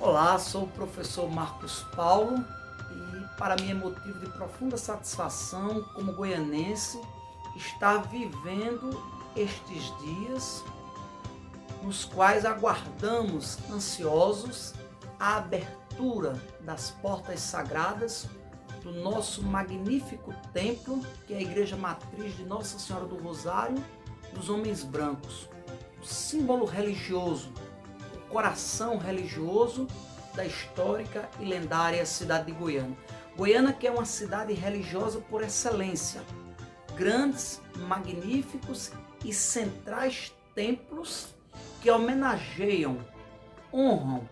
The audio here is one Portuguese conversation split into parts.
Olá, sou o professor Marcos Paulo e para mim é motivo de profunda satisfação como goianense estar vivendo estes dias nos quais aguardamos ansiosos a abertura das portas sagradas do nosso magnífico templo, que é a Igreja Matriz de Nossa Senhora do Rosário dos Homens Brancos, o símbolo religioso, o coração religioso da histórica e lendária cidade de Goiânia. Goiânia, que é uma cidade religiosa por excelência, grandes, magníficos e centrais templos que homenageiam, honram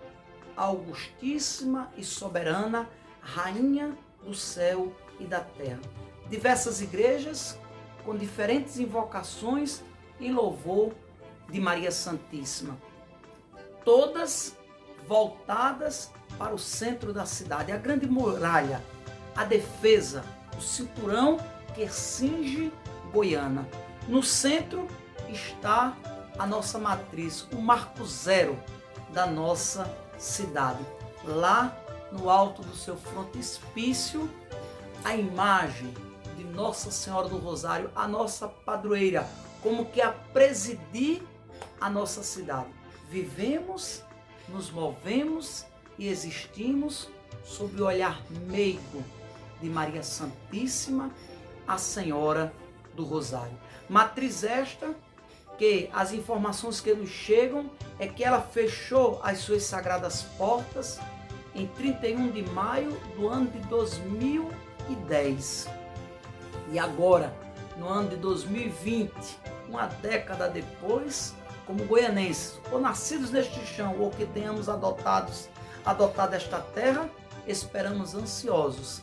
a augustíssima e soberana Rainha do céu e da terra. Diversas igrejas com diferentes invocações em louvor de Maria Santíssima, todas voltadas para o centro da cidade, a grande muralha, a defesa, o cinturão que cinge Goiânia. No centro está a nossa matriz, o marco zero da nossa cidade. Lá no alto do seu frontispício, a imagem de Nossa Senhora do Rosário, a nossa padroeira, como que a presidir a nossa cidade. Vivemos, nos movemos e existimos sob o olhar meigo de Maria Santíssima, a Senhora do Rosário. Matriz esta que as informações que nos chegam é que ela fechou as suas sagradas portas em 31 de maio do ano de 2010. E agora, no ano de 2020, uma década depois, como goianenses, ou nascidos neste chão, ou que tenhamos adotado esta terra, esperamos ansiosos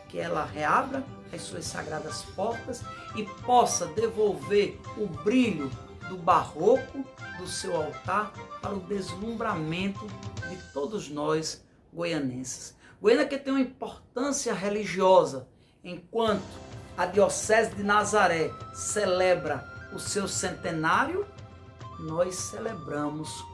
que ela reabra as suas sagradas portas e possa devolver o brilho do barroco do seu altar para o deslumbramento de todos nós goianenses. Goiânia, que tem uma importância religiosa, enquanto a Diocese de Nazaré celebra o seu centenário, nós celebramos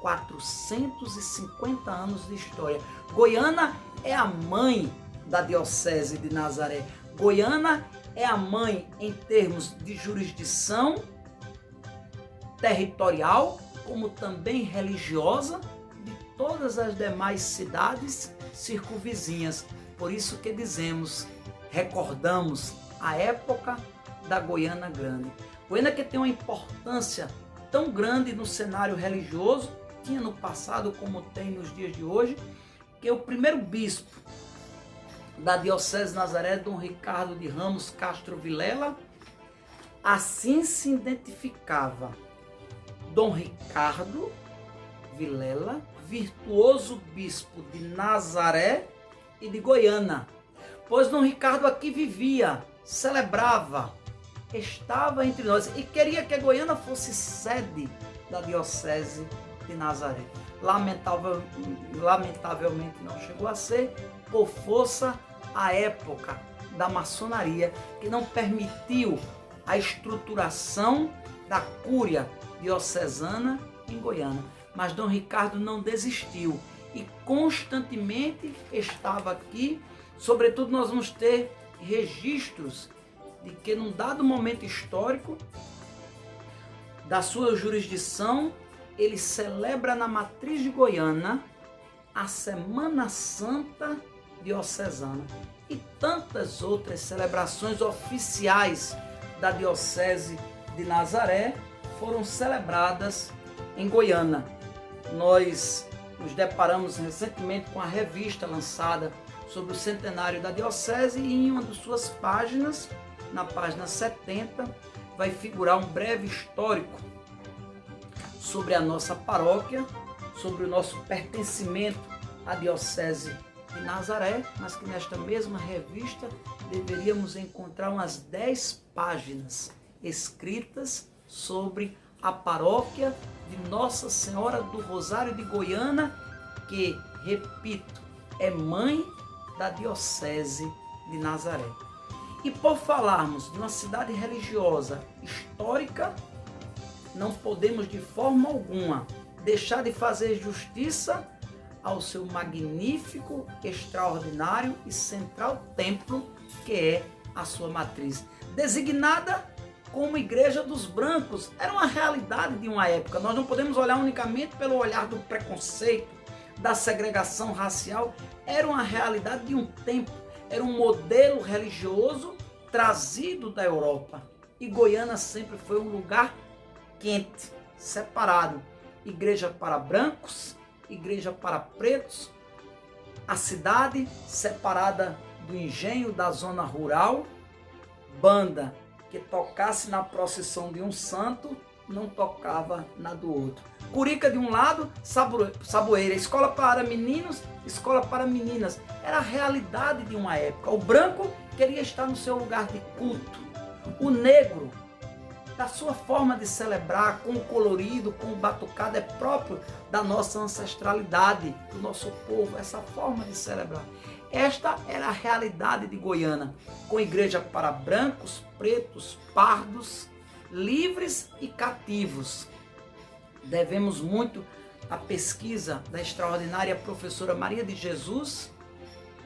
450 anos de história. Goiânia é a mãe da Diocese de Nazaré. Goiânia é a mãe em termos de jurisdição territorial, como também religiosa, de todas as demais cidades circunvizinhas. Por isso que dizemos, recordamos a época da Goiânia Grande. Goiânia, que tem uma importância tão grande no cenário religioso, tinha no passado como tem nos dias de hoje, que o primeiro bispo da Diocese de Nazaré, Dom Ricardo de Ramos Castro Vilela, assim se identificava: Dom Ricardo Vilela, virtuoso bispo de Nazaré e de Goiânia, pois Dom Ricardo aqui vivia, celebrava, estava entre nós e queria que a Goiânia fosse sede da Diocese de Nazaré. Lamentavelmente não chegou a ser, por força a época da maçonaria, que não permitiu a estruturação da cúria diocesana em Goiânia. Mas Dom Ricardo não desistiu e constantemente estava aqui. Sobretudo nós vamos ter registros de que num dado momento histórico da sua jurisdição, ele celebra na matriz de Goiânia a Semana Santa diocesana e tantas outras celebrações oficiais da Diocese de Nazaré foram celebradas em Goiânia. Nós nos deparamos recentemente com a revista lançada sobre o centenário da Diocese e em uma de suas páginas, na página 70, vai figurar um breve histórico sobre a nossa paróquia, sobre o nosso pertencimento à Diocese de Nazaré, mas que nesta mesma revista deveríamos encontrar umas 10 páginas escritas sobre a paróquia de Nossa Senhora do Rosário de Goiânia, que, repito, é mãe da Diocese de Nazaré. E por falarmos de uma cidade religiosa histórica, não podemos de forma alguma deixar de fazer justiça ao seu magnífico, extraordinário e central templo, que é a sua matriz. Designada como Igreja dos Brancos, era uma realidade de uma época. Nós não podemos olhar unicamente pelo olhar do preconceito, da segregação racial. Era uma realidade de um tempo, era um modelo religioso trazido da Europa. E Goiânia sempre foi um lugar quente, separado. Igreja para brancos, igreja para pretos, a cidade separada do engenho, da zona rural, banda que tocasse na procissão de um santo, não tocava na do outro. Curica de um lado, Saboeira, escola para meninos, escola para meninas. Era a realidade de uma época. O branco queria estar no seu lugar de culto. O negro, da sua forma de celebrar, com o colorido, com o batucado, é próprio da nossa ancestralidade, do nosso povo, essa forma de celebrar. Esta era a realidade de Goiânia, com igreja para brancos, pretos, pardos, livres e cativos. Devemos muito à pesquisa da extraordinária professora Maria de Jesus,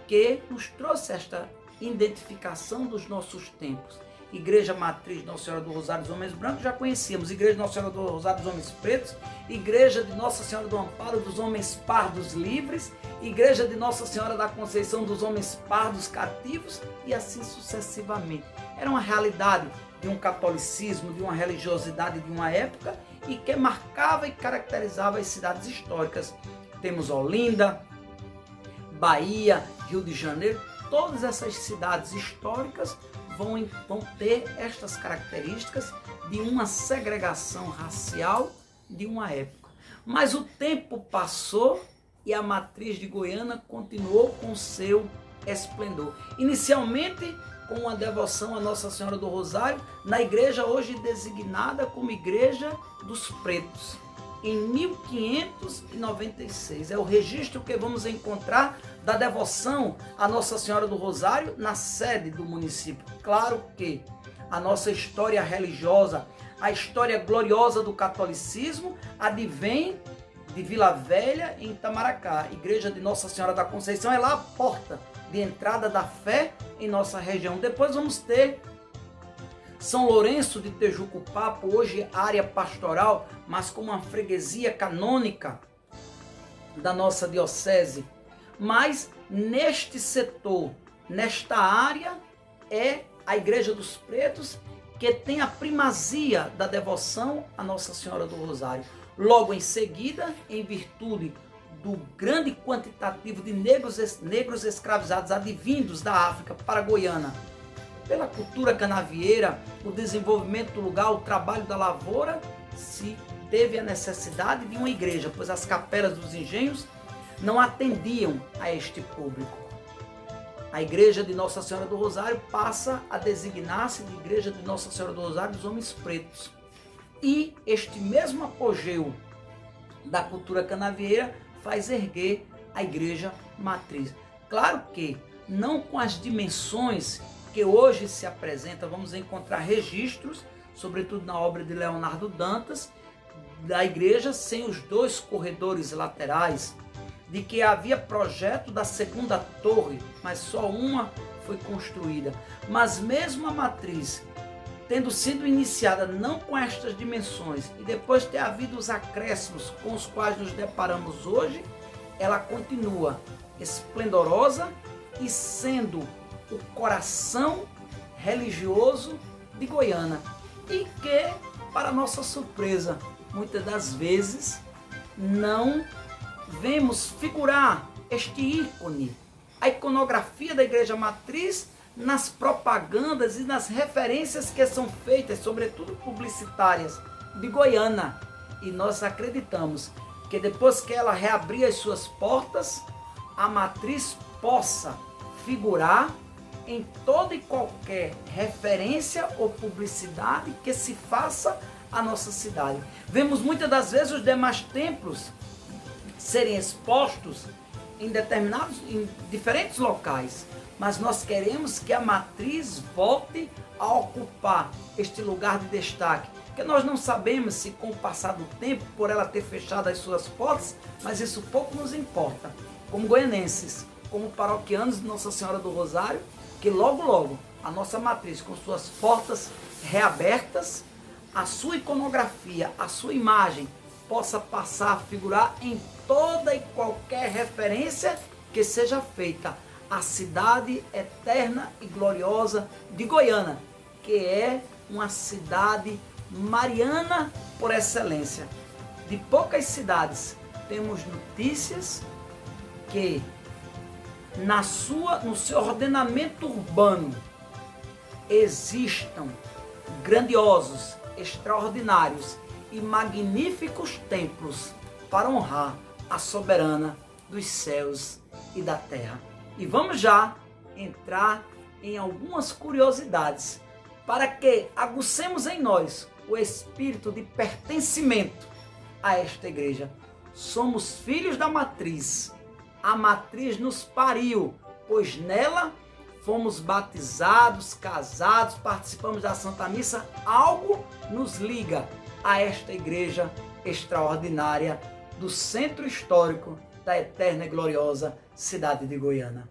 que nos trouxe esta identificação dos nossos tempos. Igreja Matriz Nossa Senhora do Rosário dos Homens Brancos, já conhecíamos. Igreja Nossa Senhora do Rosário dos Homens Pretos, Igreja de Nossa Senhora do Amparo dos Homens Pardos Livres, Igreja de Nossa Senhora da Conceição dos Homens Pardos Cativos, e assim sucessivamente. Era uma realidade de um catolicismo, de uma religiosidade de uma época, e que marcava e caracterizava as cidades históricas. Temos Olinda, Bahia, Rio de Janeiro, todas essas cidades históricas vão ter estas características de uma segregação racial de uma época. Mas o tempo passou e a matriz de Goiânia continuou com seu esplendor. Inicialmente com uma devoção a Nossa Senhora do Rosário, na igreja hoje designada como Igreja dos Pretos, em 1596. É o registro que vamos encontrar da devoção a Nossa Senhora do Rosário na sede do município. Claro que a nossa história religiosa, a história gloriosa do catolicismo, advém de Vila Velha, em Itamaracá. Igreja de Nossa Senhora da Conceição é lá a porta de entrada da fé em nossa região. Depois vamos ter São Lourenço de Tejucupapo, hoje área pastoral, mas com uma freguesia canônica da nossa diocese. Mas neste setor, nesta área, é a Igreja dos Pretos, que tem a primazia da devoção a Nossa Senhora do Rosário. Logo em seguida, em virtude do grande quantitativo de negros escravizados advindos da África para Goiânia, pela cultura canavieira, o desenvolvimento do lugar, o trabalho da lavoura, se teve a necessidade de uma igreja, pois as capelas dos engenhos não atendiam a este público. A Igreja de Nossa Senhora do Rosário passa a designar-se de Igreja de Nossa Senhora do Rosário dos Homens Pretos. E este mesmo apogeu da cultura canavieira faz erguer a Igreja Matriz. Claro que não com as dimensões que hoje se apresenta, vamos encontrar registros, sobretudo na obra de Leonardo Dantas, da igreja sem os dois corredores laterais, de que havia projeto da segunda torre, mas só uma foi construída. Mas mesmo a matriz, tendo sido iniciada não com estas dimensões, e depois ter havido os acréscimos com os quais nos deparamos hoje, ela continua esplendorosa e sendo o coração religioso de Goiânia. E que, para nossa surpresa, muitas das vezes não vemos figurar este ícone, a iconografia da Igreja Matriz, nas propagandas e nas referências que são feitas, sobretudo publicitárias, de Goiânia. E nós acreditamos que depois que ela reabrir as suas portas, a Matriz possa figurar em toda e qualquer referência ou publicidade que se faça à nossa cidade. Vemos muitas das vezes os demais templos serem expostos em diferentes locais, mas nós queremos que a Matriz volte a ocupar este lugar de destaque, Porque nós não sabemos se com o passar do tempo, por ela ter fechado as suas portas, mas isso pouco nos importa. Como goianenses, como paroquianos de Nossa Senhora do Rosário, que logo, logo, a nossa matriz com suas portas reabertas, a sua iconografia, a sua imagem, possa passar a figurar em toda e qualquer referência que seja feita à cidade eterna e gloriosa de Goiânia, que é uma cidade mariana por excelência. De poucas cidades temos notícias que no seu ordenamento urbano existam grandiosos, extraordinários e magníficos templos para honrar a soberana dos céus e da terra. E vamos já entrar em algumas curiosidades para que aguçemos em nós o espírito de pertencimento a esta igreja. Somos filhos da matriz. A matriz nos pariu, pois nela fomos batizados, casados, participamos da Santa Missa. Algo nos liga a esta igreja extraordinária do centro histórico da eterna e gloriosa cidade de Goiânia.